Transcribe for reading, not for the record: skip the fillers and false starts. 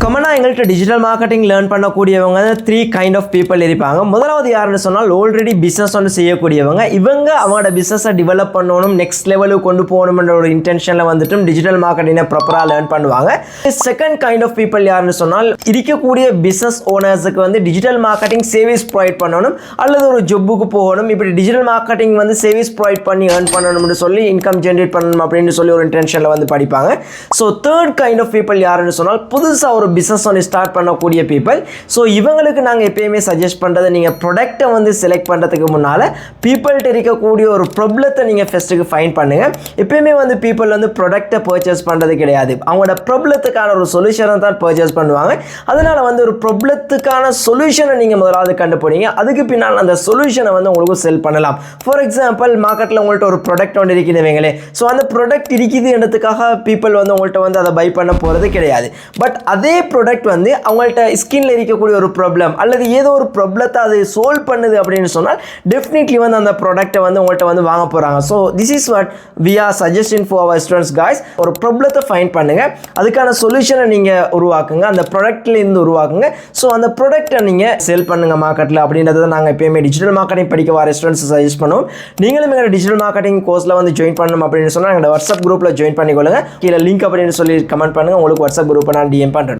கமனாக எங்கள்கிட்ட digital marketing learn பண்ணக்கூடியவங்க 3 kind of people இருப்பாங்க. முதலாவது யாருன்னு சொன்னால் ஆல்ரெடி பிஸ்னஸ் ஒன்று செய்யக்கூடியவங்க. இவங்க அவங்களோட பிஸ்னஸை டெவலப் பண்ணணும், நெக்ஸ்ட் லெவலுக்கு கொண்டு போகணுன்ற ஒரு இன்டென்ஷனில் வந்துட்டு டிஜிட்டல் மார்க்கெட்டிங்கை ப்ராப்பராக லேர்ன் பண்ணுவாங்க. செகண்ட் கைண்ட் ஆஃப் பீப்புள் யாருன்னு சொன்னால் இருக்கக்கூடிய பிஸ்னஸ் ஓனர்ஸுக்கு வந்து டிஜிட்டல் மார்க்கெட்டிங் சர்வீஸ் ப்ரொவைட் பண்ணணும் அல்லது ஒரு ஜொப்புக்கு போகணும். இப்படி டிஜிட்டல் மார்க்கெட்டிங் வந்து சர்வீஸ் ப்ரொவைட் பண்ணி ஏர்ன் பண்ணணும்னு சொல்லி இன்கம் ஜென்ரேட் பண்ணணும் அப்படின்னு சொல்லி ஒரு இன்டென்ஷனில் வந்து படிப்பாங்க. So third kind of people யாருன்னு சொன்னால் புதுசாக ஒரு பிஸ்னஸ் ஒன்று ஸ்டார்ட் பண்ணக்கூடிய பீப்புள். ஸோ இவங்களுக்கு நாங்கள் எப்பயுமே சஜஸ்ட் பண்ணுறது, நீங்கள் ப்ராடக்ட்டை வந்து செலக்ட் பண்ணுறதுக்கு முன்னால் பீப்புள்கிட்ட இருக்கக்கூடிய ஒரு ப்ராப்ளத்தை நீங்கள் ஃபஸ்ட்டுக்கு ஃபைண்ட் பண்ணுங்கள். எப்பயுமே வந்து பீப்புள் வந்து ப்ராடக்ட்டை பர்ச்சேஸ் பண்ணுறது கிடையாது, அவங்களோட ப்ராப்ளத்துக்கான ஒரு சொல்யூஷனை தான் பர்ச்சேஸ் பண்ணுவாங்க. அதனால் வந்து ஒரு ப்ராப்ளத்துக்கான சொல்யூஷனை நீங்கள் முதலாவது கண்டுபிடிங்க, அதுக்கு பின்னால் அந்த சொல்யூஷனை வந்து உங்களுக்கு செல் பண்ணலாம். ஃபார் எக்ஸாம்பிள், மார்க்கெட்டில் உங்கள்கிட்ட ஒரு ப்ராடக்ட் ஒன்று இருக்குது வைங்களே. ஸோ அந்த ப்ராடக்ட் இருக்குதுன்றதுக்காக பீப்புள் வந்து உங்கள்கிட்ட வந்து அதை பை பண்ண போகிறது கிடையாது. பட் அதே ப்ராடக்ட் வந்து அவங்கள்ட்ட ஸ்கின்ல இருக்கக்கூடிய ஒரு ப்ராப்ளம் அல்லது ஏதோ ஒரு ப்ராப்ளத்தை அது சால்வ் பண்ணுது அப்படின்னு சொன்னால் டெஃபினெட்லி வந்து அந்த ப்ராடக்ட்டை வந்து உங்கள்கிட்ட வந்து வாங்க போகிறாங்க. So this is what we are suggesting for our students guys. ஒரு ப்ராப்ளத்தை ஃபைண்ட் பண்ணுங்க, அதுக்கான சொல்யூஷனை நீங்கள் உருவாக்குங்க, அந்த ப்ராடக்ட்லேருந்து உருவாக்குங்க. ஸோ அந்த ப்ராடக்ட்டை நீங்கள் செல் பண்ணுங்க மார்க்கெட்டில் அப்படின்றத நாங்கள் எப்பயுமே டிஜிட்டல் மார்க்கெட்டிங் படிக்க வர ஸ்டூடெண்ட்ஸ் சஜஸ்ட் பண்ணுவோம். நீங்களும் எங்கள் டிஜிட்டல் மார்க்கெட்டிங் கோர்ஸில் வந்து ஜாயின் பண்ணணும் அப்படின்னு சொன்னால் எங்களோட வாட்ஸ்அப் குரூப்பில் ஜாயின் பண்ணிக்கொள்ளுங்க. கீழே லிங்க் அப்படின்னு சொல்லி கமெண்ட் பண்ணுங்கள், உங்களுக்கு வாட்ஸ்அப் குரூப்பை நான் டிஎம் பண்ணுறேன்.